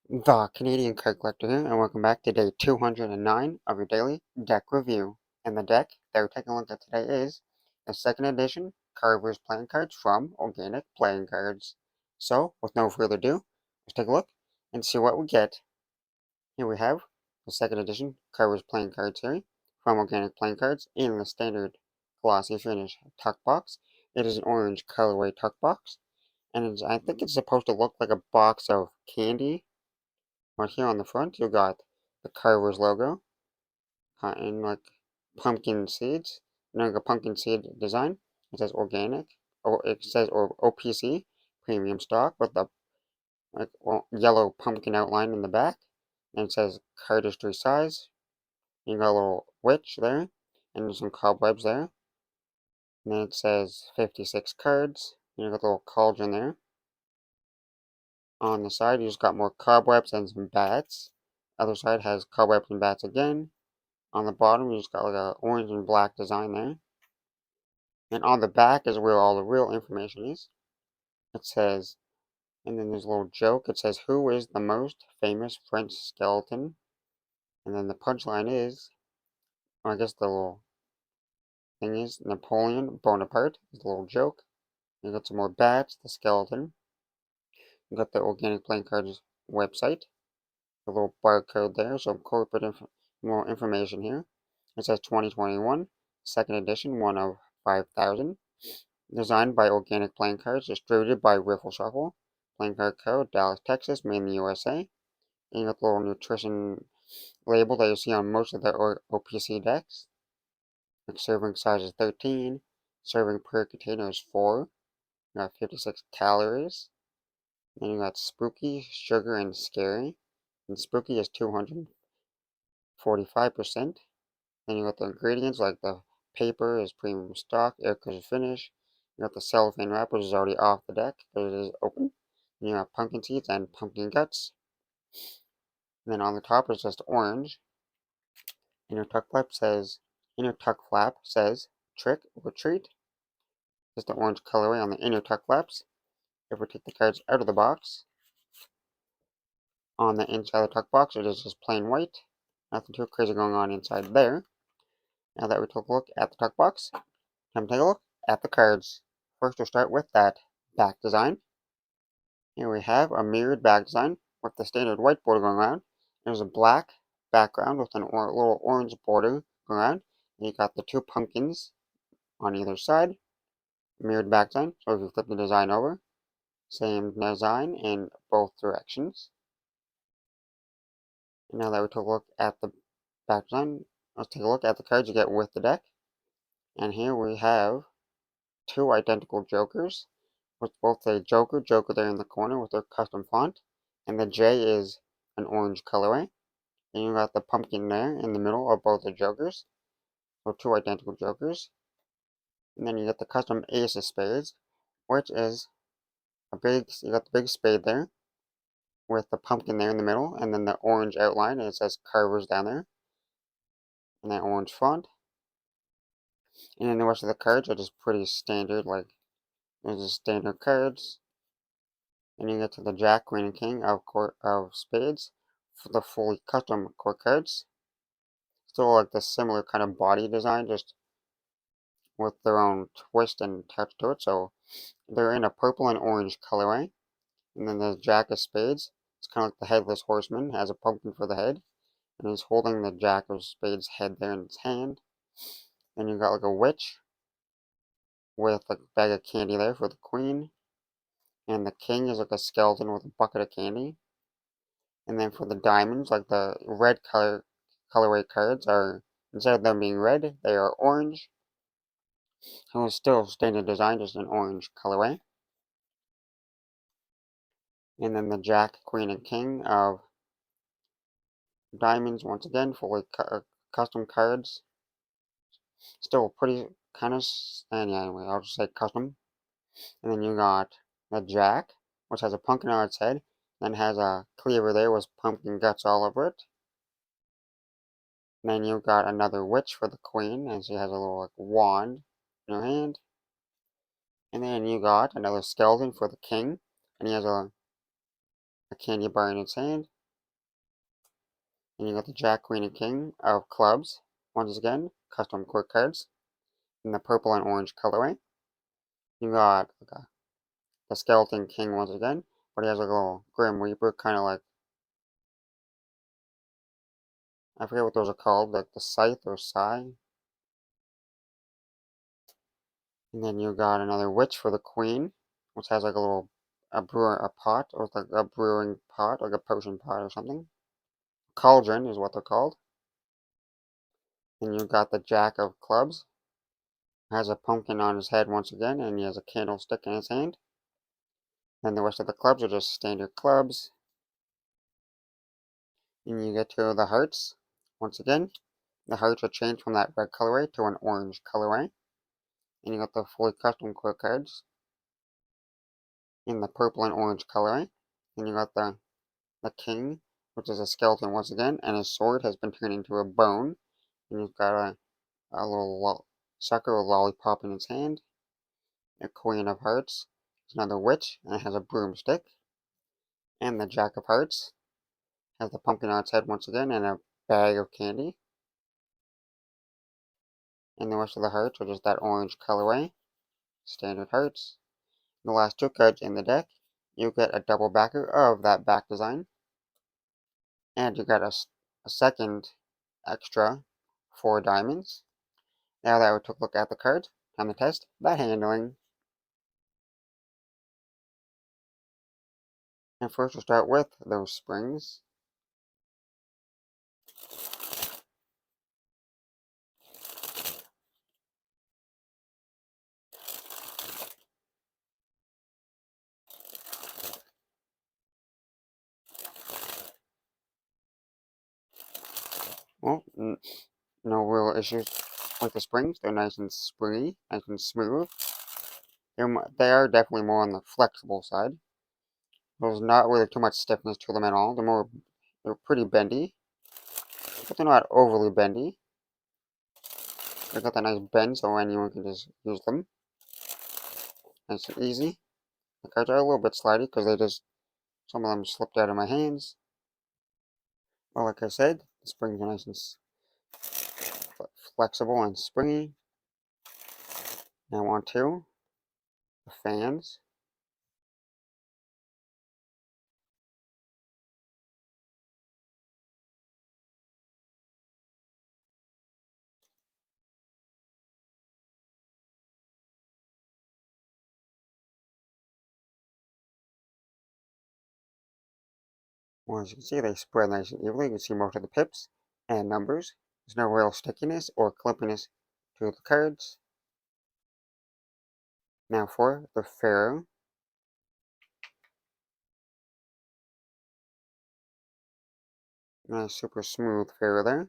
The Canadian Card Collector here, and welcome back to day 209 of your daily deck review. And the deck that we're taking a look at today is the second edition Carvers playing cards from Organic Playing Cards. So, with no further ado, let's take a look and see what we get. Here we have the second edition Carvers playing cards here from Organic Playing Cards in the standard glossy finish tuck box. It is an orange colorway tuck box, and I think it's supposed to look like a box of candy. Right here on the front, you got the Carvers logo, in like pumpkin seeds, like a pumpkin seed design. It says organic, or it says OPC, premium stock, with the yellow pumpkin outline in the back. And it says cardistry size. You got a little witch there, and there's some cobwebs there. And then it says 56 cards. You got a little cauldron there. On the side, you just got more cobwebs and some bats. Other side has cobwebs and bats again. On the bottom, you just got like a orange and black design there. And on the back is where all the real information is. It says, and then there's a little joke. It says, "Who is the most famous French skeleton?" And then the punchline is, or I guess the little thing is, Napoleon Bonaparte. It's a little joke. You got some more bats, the skeleton. You got the Organic Playing Cards website. The little barcode there, some more information here. It says 2021, second edition, one of 5,000. Designed by Organic Playing Cards, distributed by Riffle Shuffle. Playing Card Code, Dallas, Texas, made in the USA. And you got the little nutrition label that you see on most of the OPC decks. Like serving size is 13. Serving per container is 4. You got 56 calories. Then you got Spooky, Sugar, and Scary. And Spooky is 245%. Then you got the ingredients like the paper is premium stock, air cushion finish. You got the cellophane wrap, which is already off the deck, but it is open. And you got pumpkin seeds and pumpkin guts. And then on the top is just orange. Inner tuck flap says trick or treat. Just the orange colorway on the inner tuck flaps. If we take the cards out of the box, on the inside of the tuck box, it is just plain white. Nothing too crazy going on inside there. Now that we took a look at the tuck box, time to take a look at the cards. First, we'll start with that back design. Here we have a mirrored back design with the standard white border going around. There's a black background with a little orange border going around. And you got the two pumpkins on either side. Mirrored back design. So if you flip the design over, same design in both directions. And now that we took a look at the back design, let's take a look at the cards you get with the deck. And here we have two identical jokers, with both a Joker there in the corner with their custom font, and the J is an orange colorway. And you got the pumpkin there in the middle of both the Jokers, so two identical Jokers. And then you get the custom Ace of Spades, which is you got the big spade there, with the pumpkin there in the middle, and then the orange outline, and it says Carvers down there, and that orange font. And then the rest of the cards are just pretty standard, like, there's just standard cards. And you get to the Jack, Queen, and King of Spades for the fully custom court cards. Still like the similar kind of body design, just with their own twist and touch to it. So they're in a purple and orange colorway. And then the Jack of Spades. It's kind of like the Headless Horseman, has a pumpkin for the head. And he's holding the Jack of Spades head there in his hand. Then you got like a witch with a bag of candy there for the queen. And the king is like a skeleton with a bucket of candy. And then for the diamonds, like the red colorway cards are, instead of them being red, they are orange. So it's still standard design, just an orange colorway. And then the Jack, Queen, and King of diamonds, once again, fully custom cards. Still pretty kind of, and yeah, anyway, I'll just say custom. And then you got the Jack, which has a pumpkin on its head, then has a cleaver there with pumpkin guts all over it. And then you got another witch for the queen, and she has a little like wand in her hand. And then you got another skeleton for the king, and he has a candy bar in his hand. And you got the Jack, Queen, and King of clubs. Once again, custom quick cards in the purple and orange colorway. You got the Skeleton King once again, but he has like a little Grim Reaper, kind of like, I forget what those are called, like the Scythe or Sai. And then you got another Witch for the Queen, which has like a little, a pot, or like a brewing pot, like a potion pot or something. Cauldron is what they're called. And you got the Jack of clubs, has a pumpkin on his head once again, and he has a candlestick in his hand. Then the rest of the clubs are just standard clubs. And you get to the hearts. Once again, the hearts are changed from that red colorway to an orange colorway. And you got the fully custom quick cards in the purple and orange colorway. And you got the king, which is a skeleton once again, and his sword has been turned into a bone. And you've got a little sucker, a lollipop in his hand. A queen of hearts. It's another witch, and it has a broomstick. And the jack of hearts has the pumpkin on its head once again, and a bag of candy. And the rest of the hearts are just that orange colorway, standard hearts. The last two cards in the deck, you get a double backer of that back design, and you get a second extra 4 diamonds. Now that we took a look at the cards, time to test that handling. And first we'll start with those springs. Well, no real issues with the springs. They're nice and springy, nice and smooth. They are definitely more on the flexible side. There's not really too much stiffness to them at all. They're pretty bendy, but they're not overly bendy. They got that nice bend so anyone can just use them. Nice and easy. The cards are a little bit slidey because some of them slipped out of my hands. Well, like I said, the springs are nice and flexible and springy. Now on to the fans. Well, as you can see, they spread nice and evenly. You can see most of the pips and numbers. There's no real stickiness or clumpiness to the cards. Now for the Pharaoh. Nice super smooth Pharaoh there.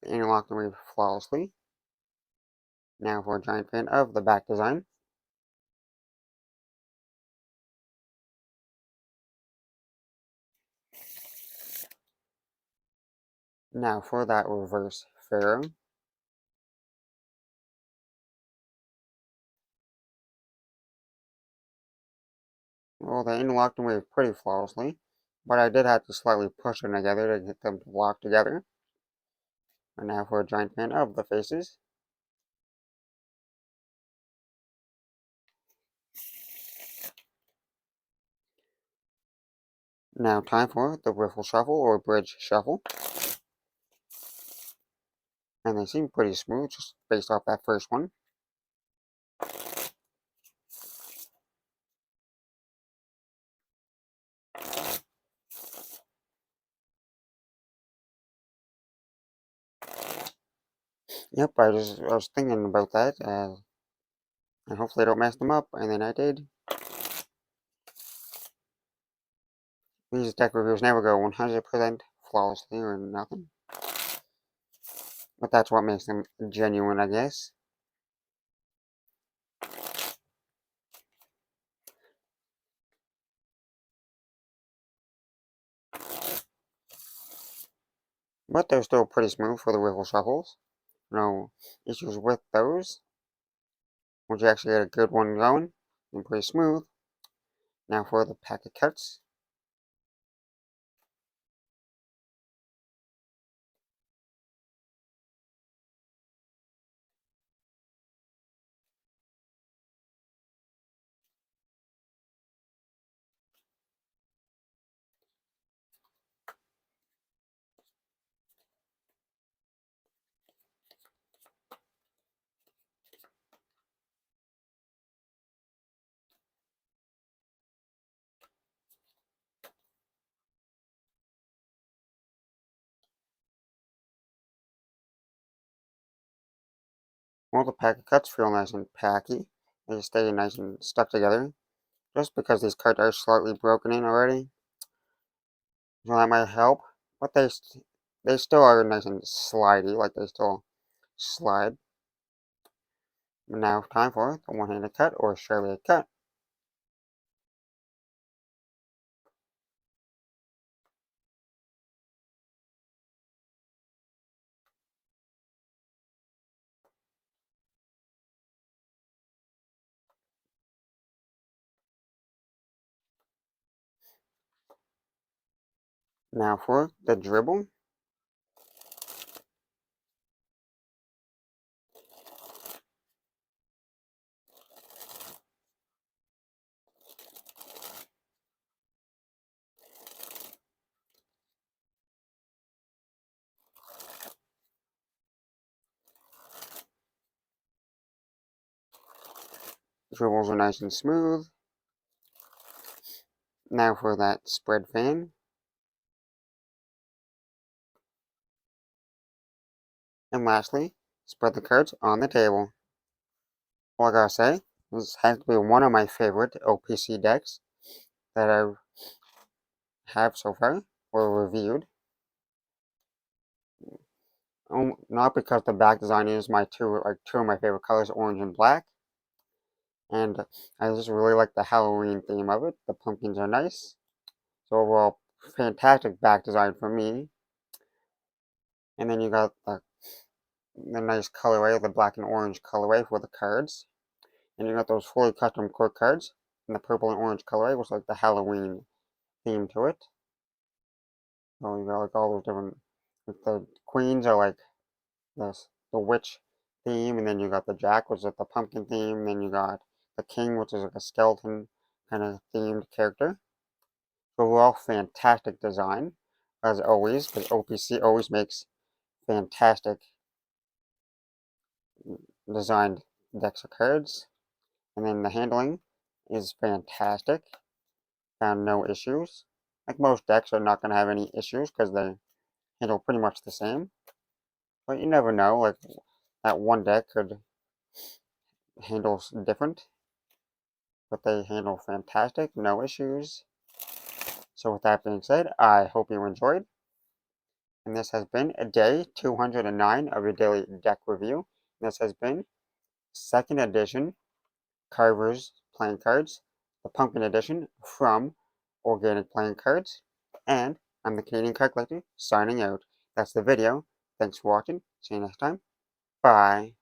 The interlock and weave flawlessly. Now for a giant fan of the back design. Now for that reverse Pharaoh. Well, they interlocked and weaved pretty flawlessly, but I did have to slightly push them together to get them to lock together. And now for a giant fan of the faces. Now time for the riffle shuffle or bridge shuffle. And they seem pretty smooth just based off that first one. Yep, I was thinking about that, and hopefully I don't mess them up, and then I did. These deck reviews never go 100% flawlessly or nothing, but that's what makes them genuine, I guess. But they're still pretty smooth for the riffle shuffles. No issues with those. Once you actually get a good one going, and pretty smooth. Now for the packet cuts. All the pack of cuts feel nice and packy. They stay nice and stuck together. Just because these cards are slightly broken in already, so that might help. But they still are nice and slidey, like they still slide. Now time for the one-handed cut or straight cut. Now for the dribble. Dribbles are nice and smooth. Now for that spread fan. And lastly, spread the cards on the table. Well, I gotta say, this has to be one of my favorite OPC decks that I have so far, or reviewed. Not because the back design is two of my favorite colors, orange and black, and I just really like the Halloween theme of it. The pumpkins are nice. So overall, fantastic back design for me. And then you got the nice colorway, the black and orange colorway for the cards. And you got those fully custom core cards in the purple and orange colorway, which is like the Halloween theme to it. So you got like all those different, like the queens are like the witch theme, and then you got the jack, which is like the pumpkin theme, and then you got the king, which is like a skeleton kind of themed character. Overall, fantastic design, as always, because OPC always makes fantastic designed decks of cards. And then the handling is fantastic. Found no issues. Like most decks are not going to have any issues because they handle pretty much the same. But you never know, like that one deck could handle different. But they handle fantastic, no issues. So with that being said, I hope you enjoyed. And this has been a day 209 of your daily deck review. This has been second edition Carvers playing cards, the Pumpkin Edition from Organic Playing Cards, and I'm the Canadian Card Collector signing out. That's the video. Thanks for watching. See you next time. Bye.